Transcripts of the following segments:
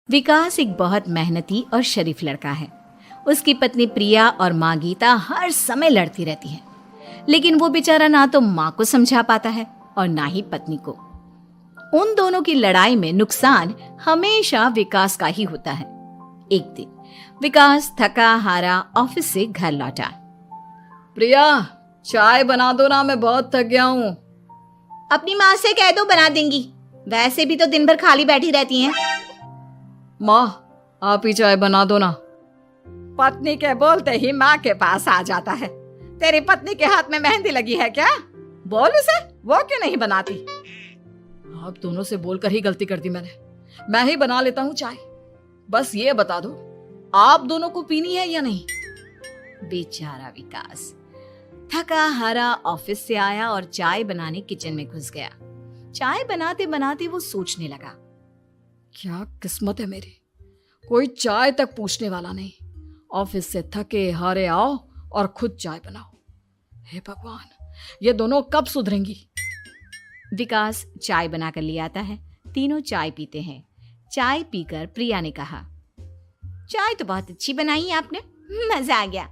विकास एक बहुत मेहनती और शरीफ लड़का है। उसकी पत्नी प्रिया और माँ गीता हर समय लड़ती रहती है, लेकिन वो बेचारा ना तो माँ को समझा पाता है और ना ही पत्नी को। उन दोनों की लड़ाई में नुकसान हमेशा विकास का ही होता है। एक दिन विकास थका हारा ऑफिस से घर लौटा। प्रिया, चाय बना दो ना, मैं बहुत थक गया हूँ। अपनी माँ से कह दो, बना देंगी। वैसे भी तो दिन भर खाली बैठी रहती हैं। माँ, आप ही चाय बना दो ना। पत्नी के बोलते ही माँ के पास आ जाता है। तेरी पत्नी के हाथ में मेहंदी लगी है क्या? बोल उसे, वो क्यों नहीं बनाती? आप दोनों से बोलकर ही गलती कर दी मैंने। मैं ही बना लेता हूँ चाय। बस ये बता दो, आप दोनों को पीनी है या नहीं? बेचारा विकास थका हारा ऑफिस से आया और चाय बनाने किचन में घुस गया। चाय बनाते बनाते वो सोचने लगा, क्या किस्मत है मेरी, कोई चाय तक पूछने वाला नहीं। ऑफिस से थके हारे आओ और खुद चाय बनाओ। हे भगवान, ये दोनों कब सुधरेंगी? विकास चाय बनाकर ले आता है। तीनों चाय पीते हैं। चाय पीकर प्रिया ने कहा, चाय तो बहुत अच्छी बनाई है आपने, मजा आ गया।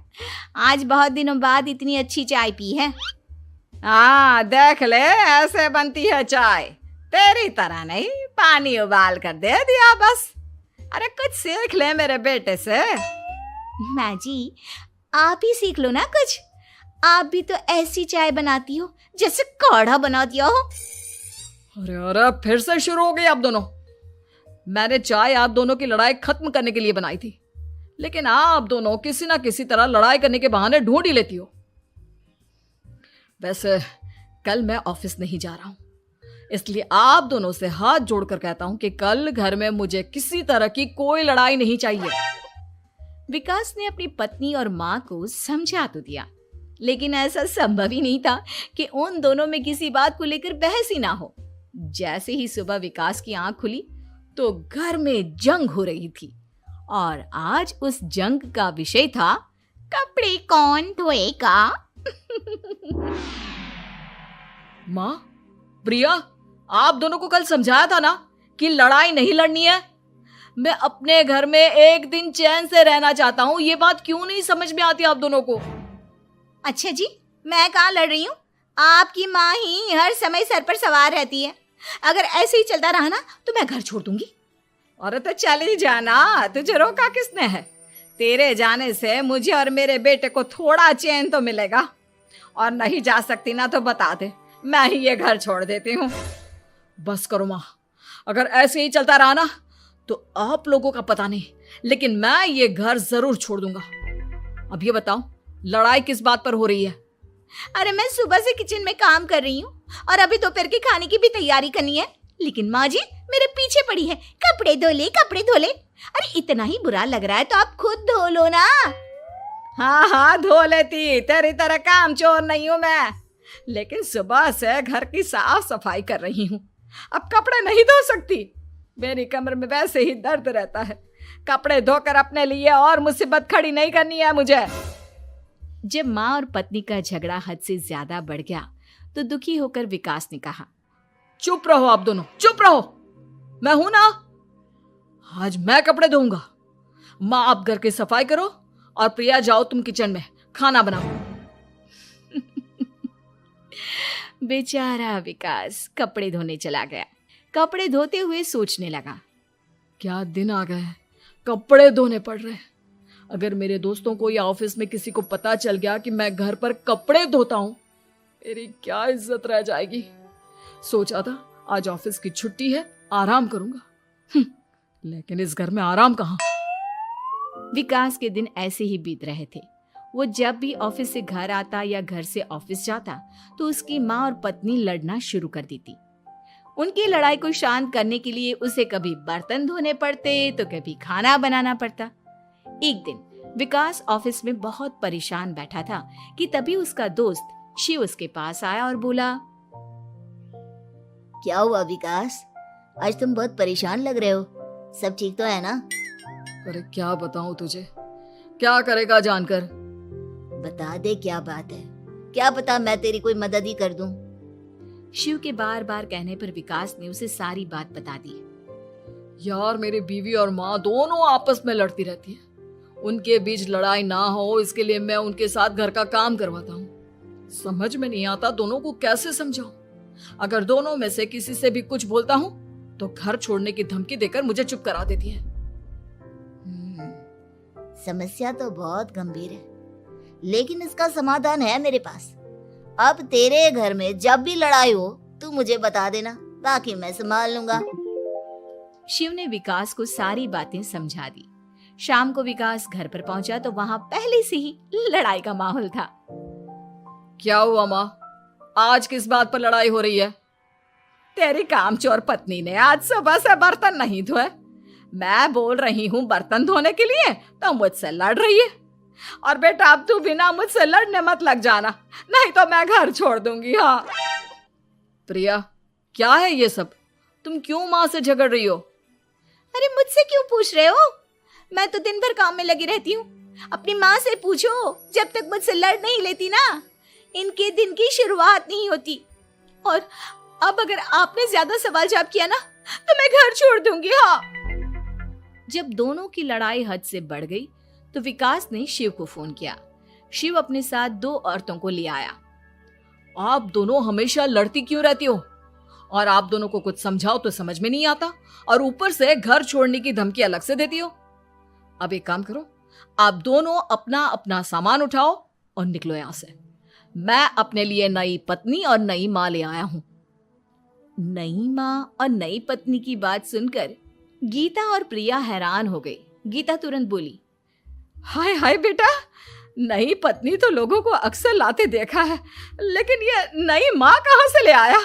आज बहुत दिनों बाद इतनी अच्छी चाय पी है। हाँ, देख ले, ऐसे बनती है चाय। तेरी तरह नहीं, पानी उबाल कर दे दिया बस। अरे कुछ सीख ले मेरे बेटे से। माँ जी, आप ही सीख लो ना कुछ। आप भी तो ऐसी चाय बनाती हो जैसे काढ़ा बना दिया हो। अरे अरे, फिर से शुरू हो गई आप दोनों। मैंने चाय आप दोनों की लड़ाई खत्म करने के लिए बनाई थी, लेकिन आप दोनों किसी ना किसी तरह लड़ाई करने के बहाने ढूंढ ही लेती हो। वैसे कल मैं ऑफिस नहीं जा रहा हूं, इसलिए आप दोनों से हाथ जोड़कर कहता हूं कि कल घर में मुझे किसी तरह की कोई लड़ाई नहीं चाहिए। विकास ने अपनी पत्नी और माँ को समझा तो दिया, लेकिन ऐसा संभव ही नहीं था कि उन दोनों में किसी बात को लेकर बहस ही ना हो। जैसे ही सुबह विकास की आंख खुली तो घर में जंग हो रही थी, और आज उस जंग का विषय था कपड़े कौन धोएगा। माँ, प्रिया, आप दोनों को कल समझाया था ना कि लड़ाई नहीं लड़नी है। मैं अपने घर में एक दिन चैन से रहना चाहता हूँ। ये बात क्यों नहीं समझ में आती आप दोनों को? अच्छा जी, मैं कहाँ लड़ रही हूँ? आपकी माँ ही हर समय सर पर सवार रहती है। अगर ऐसे ही चलता रहा ना तो मैं घर छोड़ दूंगी। अरे तो चली जाना, तुझे रोका किसने है? तेरे जाने से मुझे और मेरे बेटे को थोड़ा चैन तो मिलेगा। और नहीं जा सकती ना तो बता दे, मैं ही ये घर छोड़ देती हूँ। बस करो माँ, अगर ऐसे ही चलता रहा ना तो आप लोगों का पता नहीं, लेकिन मैं ये घर जरूर छोड़ दूंगा। अब ये बताओ, लड़ाई किस बात पर हो रही है? अरे मैं सुबह से किचन में काम कर रही हूँ और अभी दोपहर के खाने की भी तैयारी करनी है, लेकिन माँ जी मेरे पीछे पड़ी है, कपड़े धो ले, कपड़े धो ले। अरे इतना ही बुरा लग रहा है तो आप खुद धो लो ना। हाँ हाँ, धो लेती, तेरी तरह काम चोर नहीं हूं मैं, लेकिन सुबह से घर की साफ सफाई कर रही हूँ, अब कपड़े नहीं धो सकती। मेरी कमर में वैसे ही दर्द रहता है। कपड़े धोकर अपने लिए और मुसीबत खड़ी नहीं करनी है मुझे। जब माँ और पत्नी का झगड़ा हद से ज्यादा बढ़ गया तो दुखी होकर विकास ने कहा, चुप रहो आप दोनों, चुप रहो। मैं हूं ना, आज मैं कपड़े धोऊंगा। माँ, आप घर की सफाई करो और प्रिया, जाओ तुम किचन में खाना बनाओ। बेचारा विकास कपड़े धोने चला गया। कपड़े धोते हुए सोचने लगा, क्या दिन आ गए, कपड़े धोने पड़ रहे हैं। अगर मेरे दोस्तों को या ऑफिस में किसी को पता चल गया कि मैं घर पर कपड़े धोता हूं, मेरी क्या इज्जत रह जाएगी। सोचा था आज ऑफिस की छुट्टी है, आराम करूंगा, लेकिन इस घर में आराम कहां। विकास के दिन ऐसे ही बीत रहे थे। वो जब भी ऑफिस से घर आता या घर से ऑफिस जाता तो उसकी माँ और पत्नी लड़ना शुरू कर देती। उनकी लड़ाई को शांत करने के लिए उसे कभी बर्तन धोने पड़ते तो कभी खाना बनाना पड़ता। एक दिन विकास ऑफिस में बहुत परेशान बैठा था कि तभी उसका दोस्त शिव उसके पास आया और बोला, क्या हुआ विकास, आज तुम बहुत परेशान लग रहे हो, सब ठीक तो है ना? अरे क्या बताऊं तुझे, क्या करेगा जानकर? बता दे क्या बात है, क्या पता मैं तेरी कोई मदद ही कर दूं। शिव के बार बार कहने पर विकास ने उसे सारी बात बता दी। यार मेरी बीवी और माँ दोनों आपस में लड़ती रहती है। उनके बीच लड़ाई ना हो इसके लिए मैं उनके साथ घर का काम करवाता हूँ। समझ में नहीं आता दोनों को कैसे समझाऊं। अगर दोनों में से किसी से भी कुछ बोलता हूँ तो घर छोड़ने की धमकी देकर मुझे चुप करा देती है। समस्या तो बहुत गंभीर है, लेकिन इसका समाधान है मेरे पास। अब तेरे घर में जब भी लड़ाई हो तू मुझे बता देना, बाकी मैं संभाल लूंगा। शिव ने विकास को सारी बातें समझा दी। शाम को विकास घर पर पहुंचा तो वहां पहले से ही लड़ाई का माहौल था। क्या हुआ माँ, आज किस बात पर लड़ाई हो रही है? तेरी कामचोर पत्नी ने आज सुबह से बर्तन नहीं धोए। मैं बोल रही हूँ बर्तन धोने के लिए तो मुझसे लड़ रही है। और बेटा अब तू बिना मुझसे लड़ने मत लग जाना, नहीं तो मैं घर छोड़ दूंगी। हाँ प्रिया, क्या है ये सब? तुम क्यों माँ से झगड़ रही हो? अरे मुझसे क्यों पूछ रहे हो? मैं तो दिन भर काम में लगी रहती हूँ। अपनी माँ से पूछो, जब तक मुझसे लड़ नहीं लेती ना इनके दिन की शुरुआत नहीं होती। और अब अगर आपने ज्यादा सवाल जवाब किया ना तो मैं घर छोड़ दूंगी। हाँ। जब दोनों की लड़ाई हद से बढ़ गई तो विकास ने शिव को फोन किया। शिव अपने साथ 2 औरतों को ले आया। आप दोनों हमेशा लड़ती क्यों रहती हो? और आप दोनों को कुछ समझाओ तो समझ में नहीं आता, और ऊपर से घर छोड़ने की धमकी अलग से देती हो। अब एक काम करो, आप दोनों अपना अपना सामान उठाओ और निकलो यहां से। मैं अपने लिए नई पत्नी और नई माँ ले आया हूं। नई माँ और नई पत्नी की बात सुनकर गीता और प्रिया हैरान हो गई। गीता तुरंत बोली, हाय हाय बेटा, नई पत्नी तो लोगों को अक्सर लाते देखा है, लेकिन ये नई माँ कहाँ से ले आया?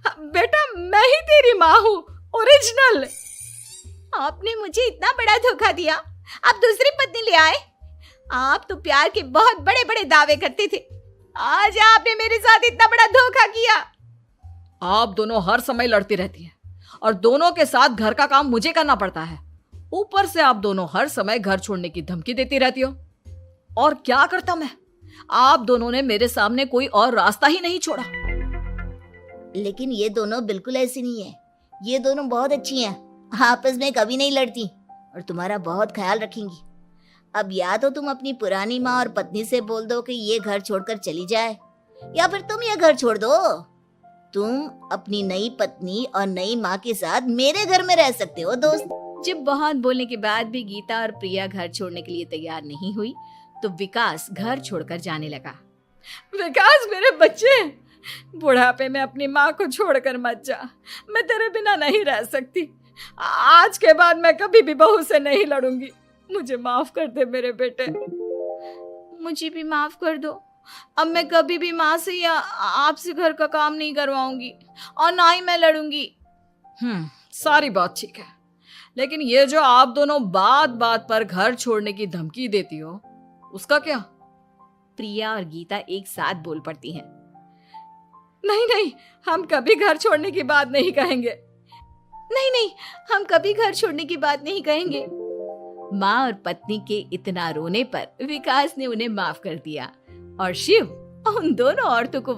बेटा मैं ही तेरी माँ हूँ, ओरिजिनल। आपने मुझे इतना बड़ा धोखा दिया, आप दूसरी पत्नी ले आए। आप तो प्यार के बहुत बड़े बड़े दावे करते थे, आज आपने मेरे साथ इतना बड़ा धोखा किया। आप दोनों हर समय लड़ती रहती हैं और दोनों के साथ घर का काम मुझे करना पड़ता है। ऊपर से आप दोनों हर समय घर छोड़ने की धमकी देती रहती हो। और क्या करता मैं? आप दोनों ने मेरे सामने कोई और रास्ता ही नहीं छोड़ा। लेकिन ये दोनों बिल्कुल ऐसी नहीं है। ये दोनों बहुत अच्छी हैं, आपस में कभी नहीं लड़ती और तुम्हारा बहुत ख्याल रखेंगी। अब या तो तुम अपनी पुरानी माँ और पत्नी से बोल दो कि ये घर छोड़कर चली जाए, या फिर तुम ये घर छोड़ दो। तुम अपनी नई पत्नी और नई माँ के साथ मेरे घर में रह सकते हो दोस्त। जब बहुत बोलने के बाद भी गीता और प्रिया घर छोड़ने के लिए तैयार नहीं हुई तो विकास घर छोड़कर जाने लगा। विकास मेरे बच्चे, बुढ़ापे में अपनी माँ को छोड़कर मत जा। मैं तेरे बिना नहीं रह सकती। आज के बाद मैं कभी भी बहू से नहीं लड़ूंगी। मुझे माफ कर दे मेरे बेटे। मुझे भी माफ कर दो। अब मैं कभी भी माँ से या आपसे घर का काम नहीं करवाऊंगी और ना ही मैं लड़ूंगी। सारी बात ठीक है, लेकिन ये जो आप दोनों बात बात पर घर छोड़ने की धमकी देती हो, उसका क्या? प्रिया और गीता एक साथ बोल पड़ती हैं। नहीं नहीं, हम कभी घर छोड़ने की बात नहीं कहेंगे। नहीं नहीं, हम कभी घर छोड़ने की बात नहीं कहेंगे। माँ और पत्नी के इतना रोने पर विकास ने उन्हें माफ कर दिया और शिव उन दोनों औरतों को